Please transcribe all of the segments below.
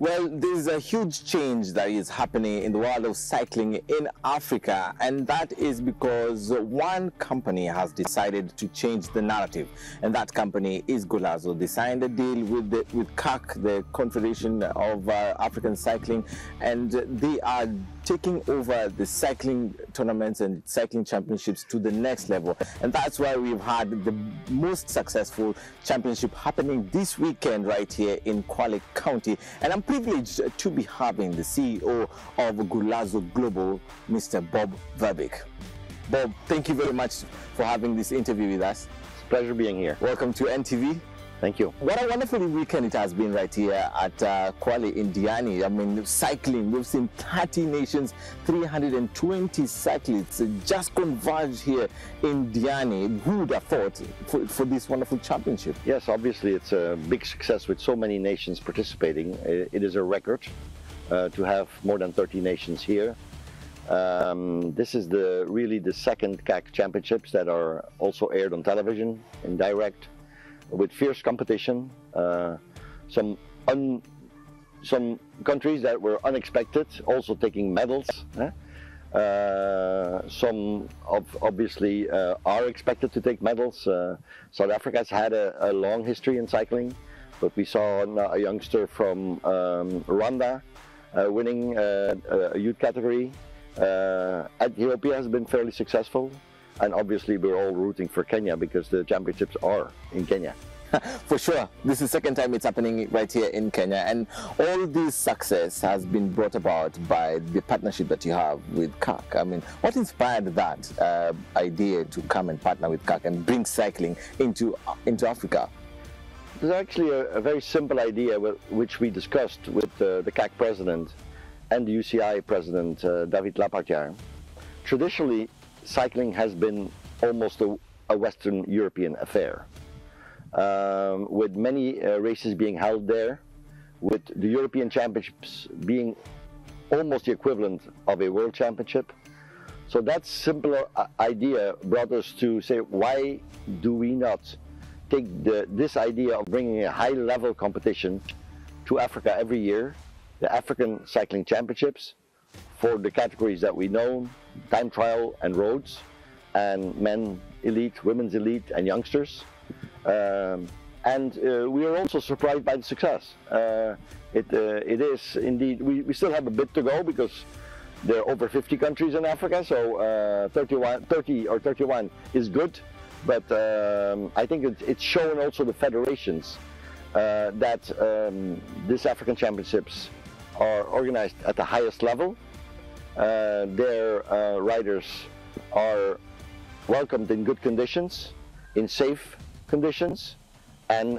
Well, there is a huge change that is happening in the world of cycling in Africa, and that is because one company has decided to change the narrative, and that company is Golazo. They signed a deal with CAC, the Confederation of African Cycling, and they are taking over the cycling tournaments and cycling championships to the next level. And that's why we've had the most successful championship happening this weekend right here in Kwale County. And I'm privileged to be having the CEO of Golazo Global, Mr. Bob Verbeeck. Bob, thank you very much for having this interview with us. It's a pleasure being here. Welcome to NTV. Thank you. What a wonderful weekend it has been right here at Kwale in Diani. I mean, cycling, we've seen 30 nations, 320 cyclists just converge here in Diani. Who would have thought for this wonderful championship? Yes, obviously it's a big success with so many nations participating. It is a record to have more than 30 nations here. This is really the second CAC championships that are also aired on television in direct, with fierce competition, some countries that were unexpected also taking medals. Some obviously are expected to take medals. South Africa has had a long history in cycling, but we saw a youngster from Rwanda winning a youth category. Ethiopia has been fairly successful. And obviously we're all rooting for Kenya because the championships are in Kenya. For sure. This is the second time it's happening right here in Kenya. And all this success has been brought about by the partnership that you have with CAC. I mean, what inspired that idea to come and partner with CAC and bring cycling into Africa? There's actually a very simple idea which we discussed with the CAC president and the UCI president, David Lapartière. Traditionally, cycling has been almost a Western European affair, with many races being held there, with the European Championships being almost the equivalent of a World Championship. So that simple idea brought us to say, why do we not take this idea of bringing a high-level competition to Africa every year, the African Cycling Championships, for the categories that we know, time trial and roads, and men elite, women's elite, and youngsters. And we are also surprised by the success. It is indeed, we still have a bit to go because there are over 50 countries in Africa, so 30 or 31 is good, but I think it's shown also the federations that these African championships are organized at the highest level. Their riders are welcomed in good conditions, in safe conditions, and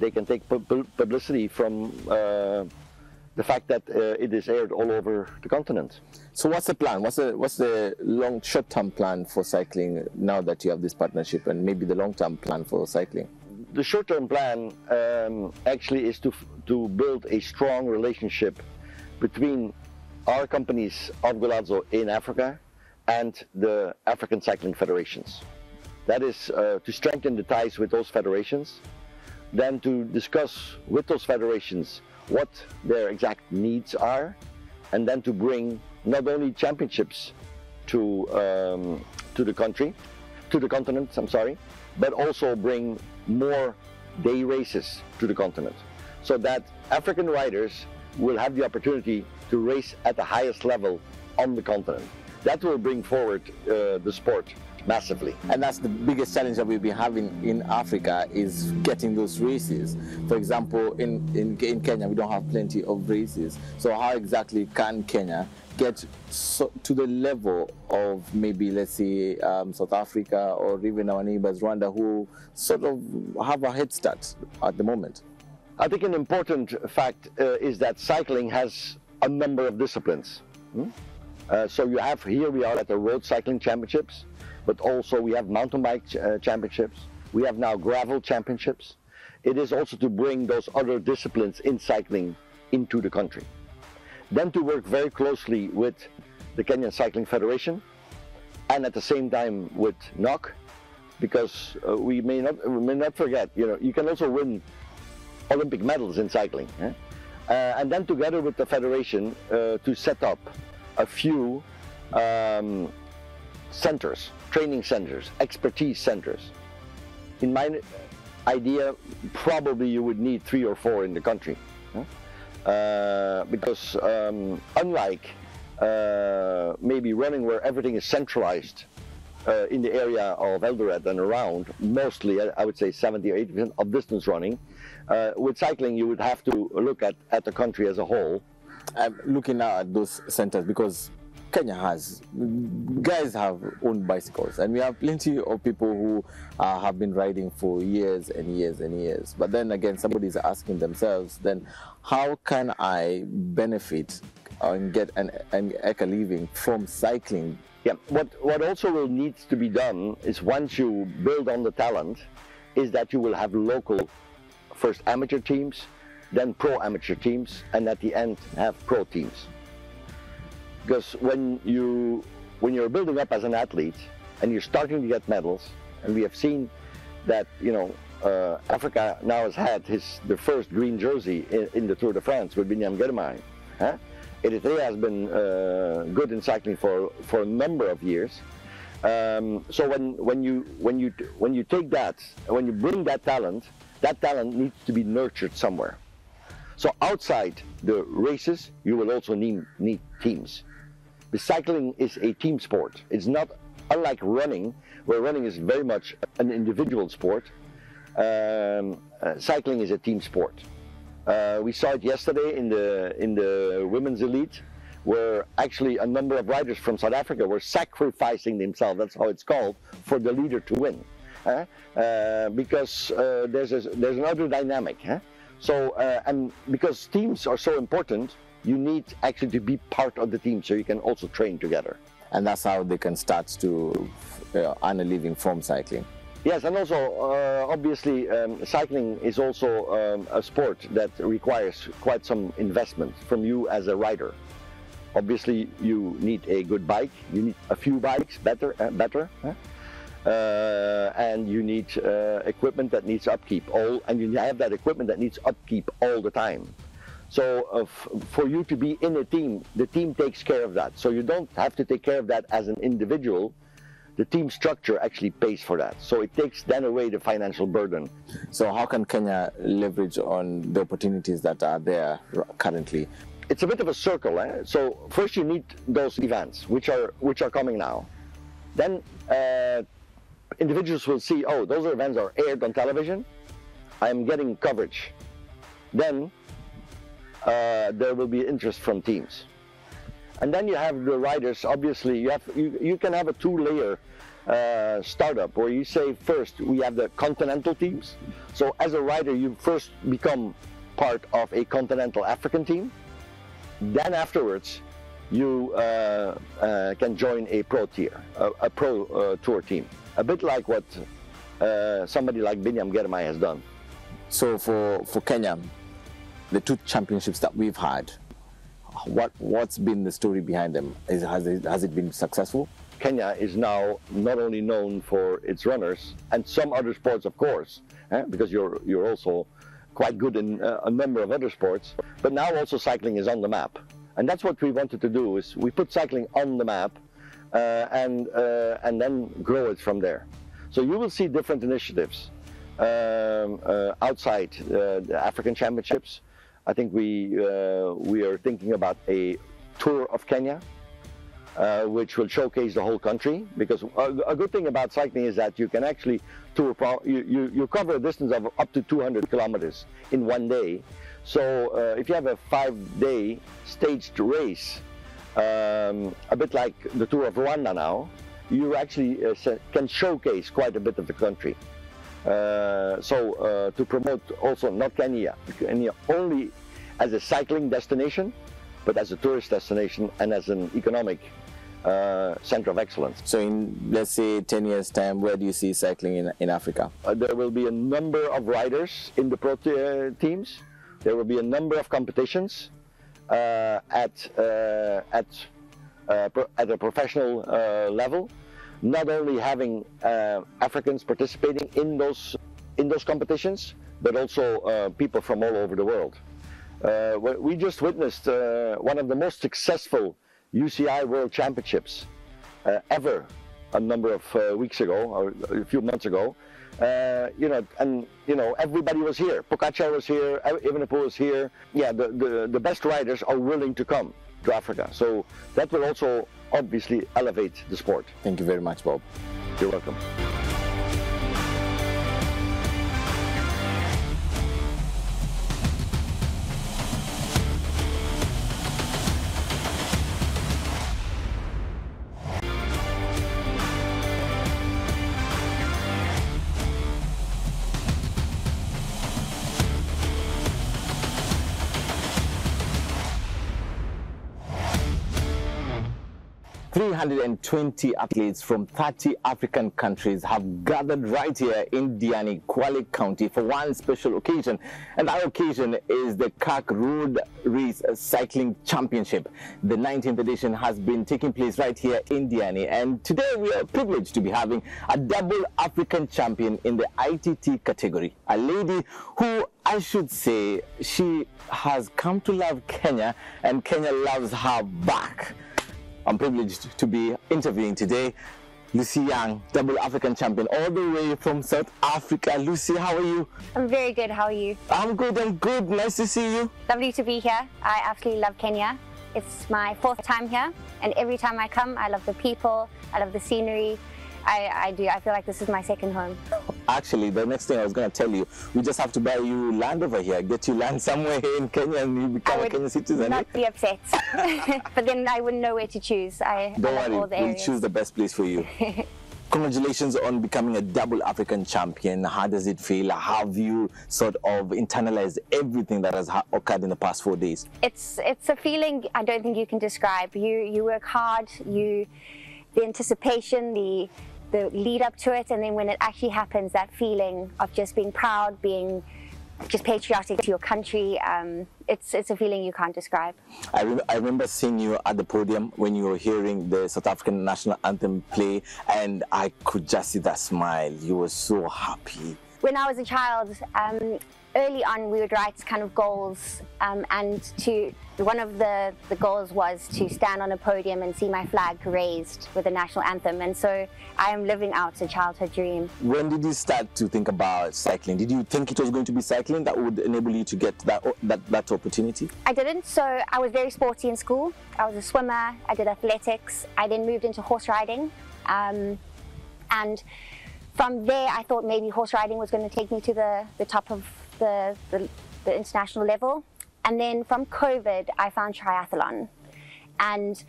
they can take publicity from the fact that it is aired all over the continent. So what's the plan? What's the short-term plan for cycling now that you have this partnership, and maybe the long-term plan for cycling? The short-term plan actually is to build a strong relationship between our companies of Golazo in Africa and the African Cycling Federations. That is to strengthen the ties with those federations, then to discuss with those federations what their exact needs are, and then to bring not only championships to the continent, but also bring more day races to the continent, so that African riders will have the opportunity to race at the highest level on the continent. That will bring forward the sport massively. And that's the biggest challenge that we'll be having in Africa, is getting those races. For example, in Kenya, we don't have plenty of races. So how exactly can Kenya get to the level of maybe, let's say, South Africa or even our neighbors, Rwanda, who sort of have a head start at the moment? I think an important fact is that cycling has a number of disciplines. So you have, here we are at the Road Cycling Championships, but also we have mountain bike championships. We have now gravel championships. It is also to bring those other disciplines in cycling into the country. Then to work very closely with the Kenyan Cycling Federation, and at the same time with NOC, because we may not forget, you know, you can also win Olympic medals in cycling. and then together with the federation to set up a few centers, training centers, expertise centers. In my idea, probably you would need 3 or 4 in the country, because unlike maybe running where everything is centralized in the area of Eldoret and around, mostly I would say 70 or 80% of distance running, with cycling you would have to look at the country as a whole. I'm looking now at those centers because Kenya guys have owned bicycles, and we have plenty of people who have been riding for years and years and years. But then again, somebody's asking themselves, then how can I benefit and get an eco living from cycling? Yeah, what also will need to be done is, once you build on the talent, is that you will have local, first amateur teams, then pro amateur teams, and at the end have pro teams. Because when you're building up as an athlete and you're starting to get medals, and we have seen that, you know, Africa now has had the first green jersey in the Tour de France with Binyam Girmay. Eritrea has been good in cycling for a number of years. So when you take that, when you bring that talent needs to be nurtured somewhere. So outside the races, you will also need teams. The cycling is a team sport. It's not unlike running, where running is very much an individual sport. Cycling is a team sport. We saw it yesterday in the women's elite, where actually a number of riders from South Africa were sacrificing themselves, that's how it's called, for the leader to win. Because there's another dynamic. So, and because teams are so important, you need actually to be part of the team so you can also train together. And that's how they can start to earn a living from cycling. Yes, and also obviously cycling is also a sport that requires quite some investment from you as a rider. Obviously you need a good bike, you need a few bikes, better, and you need equipment that needs upkeep, and you have that equipment that needs upkeep all the time. So for you to be in a team, the team takes care of that. So you don't have to take care of that as an individual. The team structure actually pays for that. So it takes then away the financial burden. So how can Kenya leverage on the opportunities that are there currently? It's a bit of a circle. So first you need those events, which are coming now. Then individuals will see, oh, those events are aired on television. I'm getting coverage. Then there will be interest from teams. And then you have the riders. Obviously, you can have a 2-layer startup where you say, first we have the continental teams. So as a rider, you first become part of a continental African team. Then afterwards, you can join a pro tier, a pro tour team. A bit like what somebody like Binyam Girmay has done. So for Kenya, the 2 championships that we've had, what's been the story behind them? Has it been successful? Kenya is now not only known for its runners and some other sports, of course, because you're also quite good in a number of other sports, but now also cycling is on the map. And that's what we wanted to do, is we put cycling on the map and then grow it from there. So you will see different initiatives outside the African Championships. I think we are thinking about a tour of Kenya, which will showcase the whole country. Because a good thing about cycling is that you can actually tour. You cover a distance of up to 200 kilometers in one day. So if you have a 5-day staged race, a bit like the Tour of Rwanda now, you actually can showcase quite a bit of the country. To promote also not Kenya only as a cycling destination, but as a tourist destination and as an economic center of excellence. So in, let's say, 10 years' time, where do you see cycling in Africa? There will be a number of riders in the pro teams. There will be a number of competitions at a professional level. Not only having Africans participating in those competitions, but also people from all over the world. We just witnessed one of the most successful UCI World Championships ever a number of weeks ago, or a few months ago. Everybody was here. Pogacar was here, Evenepoel was here. Yeah, the best riders are willing to come to Africa. So that will also obviously elevate the sport. Thank you very much, Bob. You're welcome. 320 athletes from 30 African countries have gathered right here in Diani, Kwale County for one special occasion, and that occasion is the CAC Road Race Cycling Championship. The 19th edition has been taking place right here in Diani, and today we are privileged to be having a double African champion in the ITT category, a lady who, I should say, she has come to love Kenya and Kenya loves her back. I'm privileged to be interviewing today Lucy Young, double African champion, all the way from South Africa. Lucy, how are you? I'm very good. How are you? I'm good. Nice to see you. Lovely to be here. I absolutely love Kenya. It's my 4th time here, and every time I come, I love the people, I love the scenery. I feel like this is my second home. Actually, the next thing I was going to tell you, we just have to buy you land over here, get you land somewhere here in Kenya, and you become a Kenyan citizen. I would not be upset, but then I wouldn't know where to choose. Don't worry, we'll choose the best place for you. Congratulations on becoming a double African champion. How does it feel? How have you sort of internalized everything that has occurred in the past 4 days? It's a feeling I don't think you can describe. You work hard, the anticipation, the lead up to it, and then when it actually happens, that feeling of just being proud, being just patriotic to your country, it's a feeling you can't describe. I remember seeing you at the podium when you were hearing the South African national anthem play, and I could just see that smile. You were so happy. When I was a child, early on we would write kind of goals, and one of the goals was to stand on a podium and see my flag raised with the national anthem, and so I am living out a childhood dream. When did you start to think about cycling? Did you think it was going to be cycling that would enable you to get that opportunity? I didn't. So I was very sporty in school. I was a swimmer, I did athletics, I then moved into horse riding, and from there I thought maybe horse riding was going to take me to the top of the international level. And then from COVID, I found triathlon and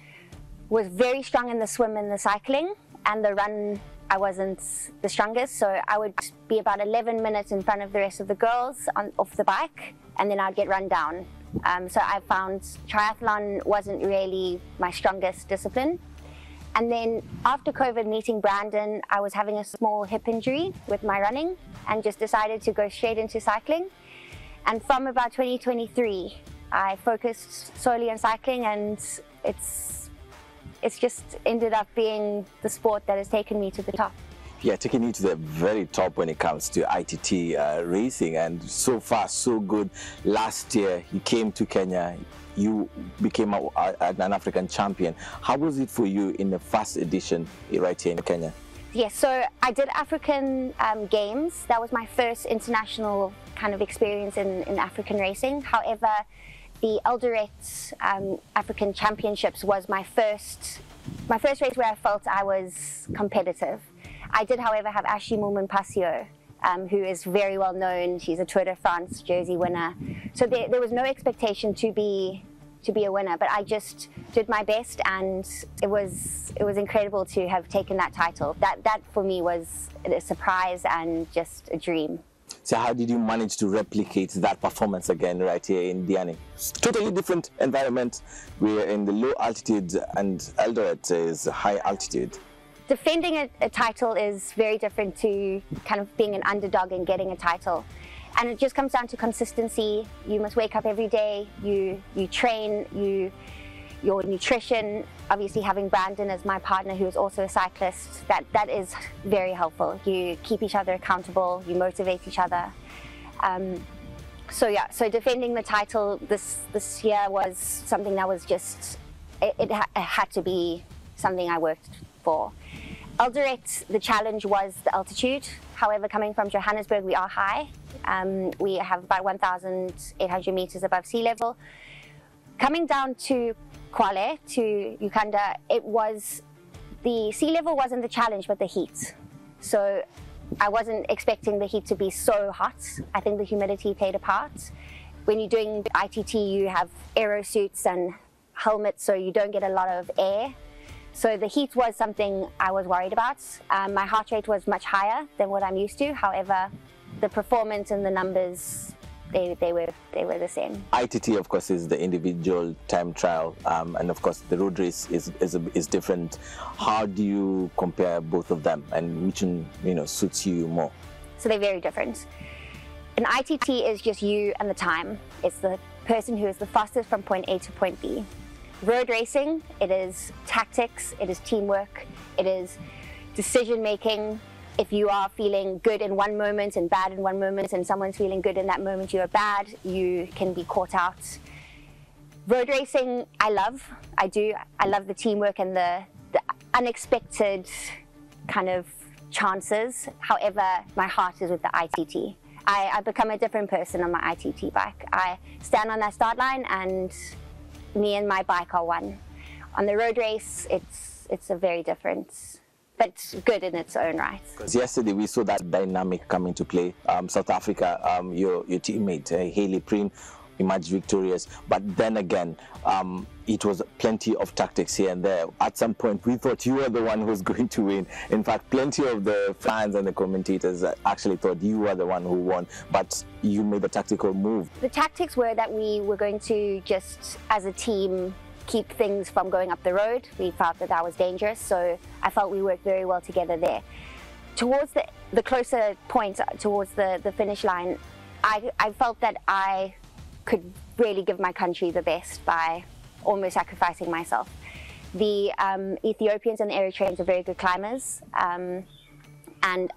was very strong in the swim and the cycling, and the run I wasn't the strongest. So I would be about 11 minutes in front of the rest of the girls off the bike, and then I'd get run down. So I found triathlon wasn't really my strongest discipline. And then after COVID, meeting Brandon, I was having a small hip injury with my running and just decided to go straight into cycling. And from about 2023, I focused solely on cycling, and it's just ended up being the sport that has taken me to the top. Yeah, taking you to the very top when it comes to ITT racing, and so far so good. Last year you came to Kenya, you became an African champion. How was it for you in the first edition right here in Kenya? Yes, so I did African Games. That was my first international kind of experience in African racing. However, the Eldoret African Championships was my first race where I felt I was competitive. I did, however, have Ashley Moolman-Pasio, who is very well known. She's a Tour de France jersey winner. So there was no expectation to be a winner, but I just did my best, and it was incredible to have taken that title. That for me was a surprise and just a dream. So how did you manage to replicate that performance again right here in Diani? Totally different environment. We're in the low altitude and Eldoret is high altitude. Defending a title is very different to kind of being an underdog and getting a title. And it just comes down to consistency. You must wake up every day, you train, your nutrition, obviously having Brandon as my partner who is also a cyclist, that is very helpful. You keep each other accountable, you motivate each other. So yeah, so defending the title this year was something that was just, it had to be something I worked for. Eldoret, the challenge was the altitude. However, coming from Johannesburg, we are high. We have about 1,800 meters above sea level. Coming down to Kwale, to Uganda, the sea level wasn't the challenge, but the heat. So I wasn't expecting the heat to be so hot. I think the humidity played a part. When you're doing ITT, you have aero suits and helmets, so you don't get a lot of air. So the heat was something I was worried about. My heart rate was much higher than what I'm used to. However, the performance and the numbers, they were the same. ITT, of course, is the individual time trial, and of course the road race is different. How do you compare both of them, and which one suits you more? So they're very different. An ITT is just you and the time. It's the person who is the fastest from point A to point B. Road racing, it is tactics, it is teamwork, it is decision making. If you are feeling good in one moment and bad in one moment, and someone's feeling good in that moment, you are bad, you can be caught out. Road racing, I love. I do. I love the teamwork and the unexpected kind of chances. However, my heart is with the ITT. I become a different person on my ITT bike. I stand on that start line and me and my bike are one. On the road race, it's a very different, but good in its own right. Because yesterday we saw that dynamic come into play. South Africa, your teammate Haley Preen emerged victorious, but then again, it was plenty of tactics here and there. At some point, we thought you were the one who was going to win. In fact, plenty of the fans and the commentators actually thought you were the one who won, but you made the tactical move. The tactics were that we were going to just, as a team, keep things from going up the road. We felt that that was dangerous, so I felt we worked very well together there. Towards the closer point, towards the finish line, I felt that I could really give my country the best by almost sacrificing myself. The Ethiopians and the Eritreans are very good climbers, and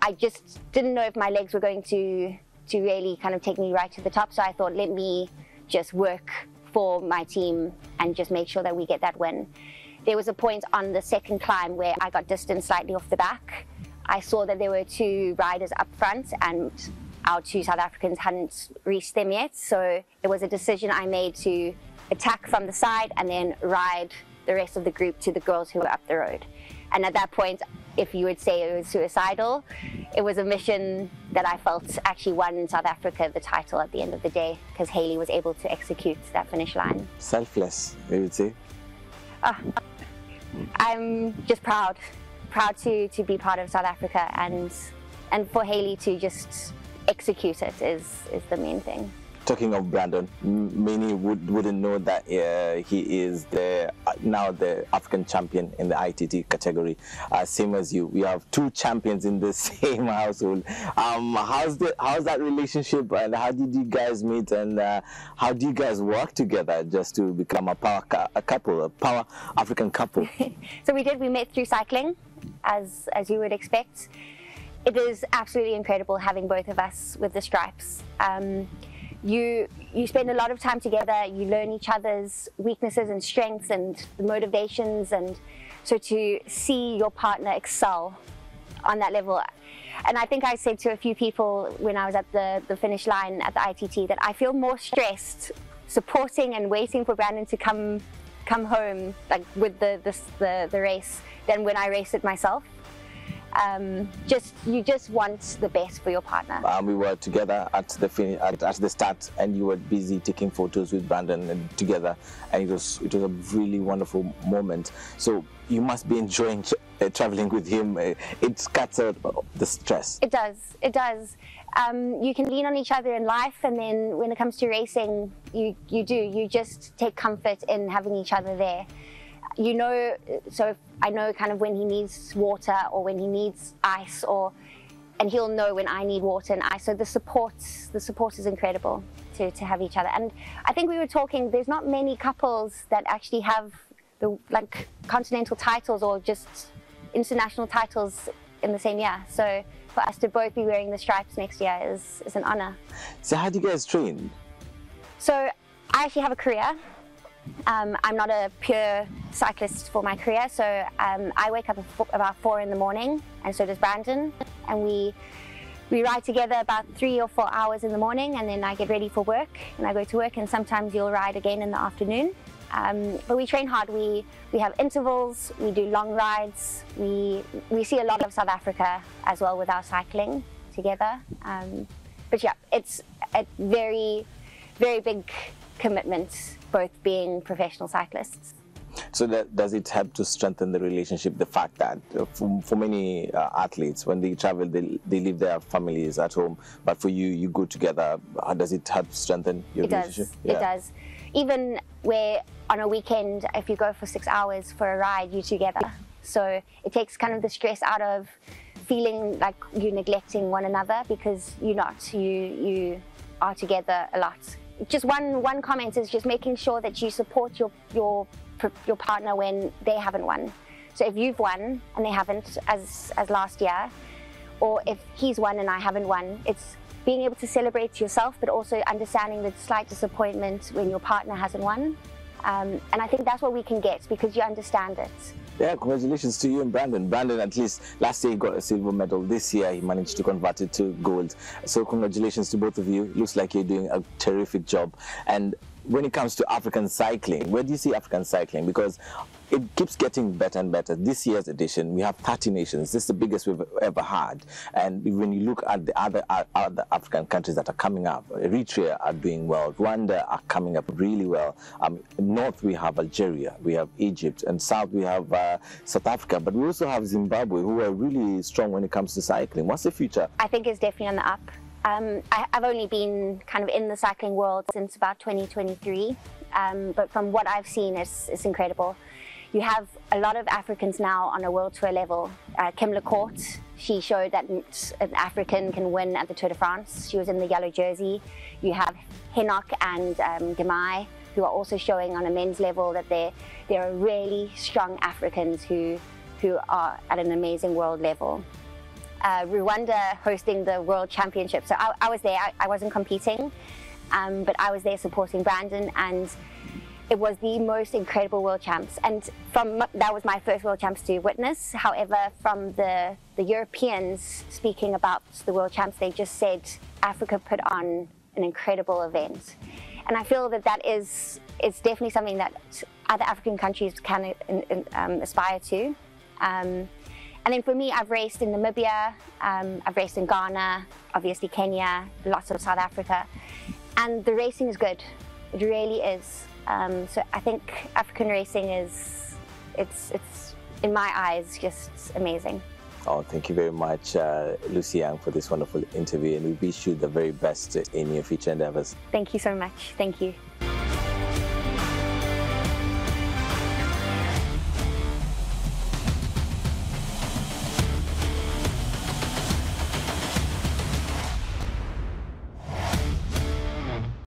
I just didn't know if my legs were going to really kind of take me right to the top, so I thought, let me just work for my team and just make sure that we get that win. There was a point on the second climb where I got distanced slightly off the back. I saw that there were two riders up front and our two South Africans hadn't reached them yet, so it was a decision I made to attack from the side and then ride the rest of the group to the girls who were up the road. And at that point, if you would say it was suicidal, it was a mission that I felt actually won South Africa the title at the end of the day, because Haley was able to execute that finish line. Selfless, you would say? I'm just proud to be part of South Africa, and for Haley to just execute it is the main thing. Talking of Brandon, many wouldn't know that he is now the African champion in the ITT category, same as you. We have two champions in the same household. How's that relationship, and how did you guys meet, and how do you guys work together just to become a power African couple? So we met through cycling, as you would expect. It is absolutely incredible having both of us with the stripes. You spend a lot of time together, you learn each other's weaknesses and strengths and motivations, and so to see your partner excel on that level. And I think I said to a few people when I was at the finish line at the ITT that I feel more stressed supporting and waiting for Brandon to come home, like with the race, than when I raced it myself. You just want the best for your partner. We were together at the start, and you were busy taking photos with Brandon and together, and it was a really wonderful moment. So you must be enjoying traveling with him. It cuts out the stress. It does. It does. You can lean on each other in life, and then when it comes to racing, you just take comfort in having each other there. You know, so I know kind of when he needs water or when he needs ice, and he'll know when I need water and ice. So the support is incredible to have each other. And I think we were talking, there's not many couples that actually have the continental titles or just international titles in the same year. So for us to both be wearing the stripes next year is an honor. So how do you guys train? So I actually have a career. I'm not a pure cyclist for my career, so I wake up about 4 in the morning, and so does Brandon, and we ride together about 3 or 4 hours in the morning, and then I get ready for work and I go to work, and sometimes you'll ride again in the afternoon. But we train hard. We have intervals, we do long rides, we see a lot of South Africa as well with our cycling together. But yeah, it's a very, very big commitment, both being professional cyclists. So does it help to strengthen the relationship, the fact that for many athletes, when they travel, they leave their families at home, but for you, you go together? Does it help strengthen your relationship? Yeah. It does. Even where on a weekend, if you go for 6 hours for a ride, you're together. So it takes kind of the stress out of feeling like you're neglecting one another, because you're not. You are together a lot. Just one comment is just making sure that you support your partner when they haven't won. So if you've won and they haven't, as last year, or if he's won and I haven't won, it's being able to celebrate yourself, but also understanding the slight disappointment when your partner hasn't won. And I think that's what we can get, because you understand it. Yeah, congratulations to you and Brandon. Brandon, at least last year he got a silver medal. This year he managed to convert it to gold. So congratulations to both of you. Looks like you're doing a terrific job. And when it comes to African cycling, where do you see African cycling? Because it keeps getting better and better. This year's edition, we have 30 nations. This is the biggest we've ever had. And when you look at the other African countries that are coming up, Eritrea are doing well. Rwanda are coming up really well. North, we have Algeria, we have Egypt, and south, we have South Africa. But we also have Zimbabwe, who are really strong when it comes to cycling. What's the future? I think it's definitely on the up. I've only been kind of in the cycling world since about 2023, but from what I've seen, it's incredible. You have a lot of Africans now on a world tour level. Kim Lecourt, she showed that an African can win at the Tour de France. She was in the yellow jersey. You have Henok and Gemai, who are also showing on a men's level that there are really strong Africans who are at an amazing world level. Rwanda hosting the World Championship. So I was there. I wasn't competing, but I was there supporting Brandon, and it was the most incredible World Champs. And that was my first World Champs to witness. However, from the Europeans speaking about the World Champs, they just said Africa put on an incredible event. And I feel that it's definitely something that other African countries can aspire to. And then for me, I've raced in Namibia, I've raced in Ghana, obviously Kenya, lots of South Africa, and the racing is good. It really is. So I think African racing it's in my eyes just amazing. Oh, thank you very much, Lucy Young, for this wonderful interview, and we wish you the very best in your future endeavors. Thank you so much. Thank you.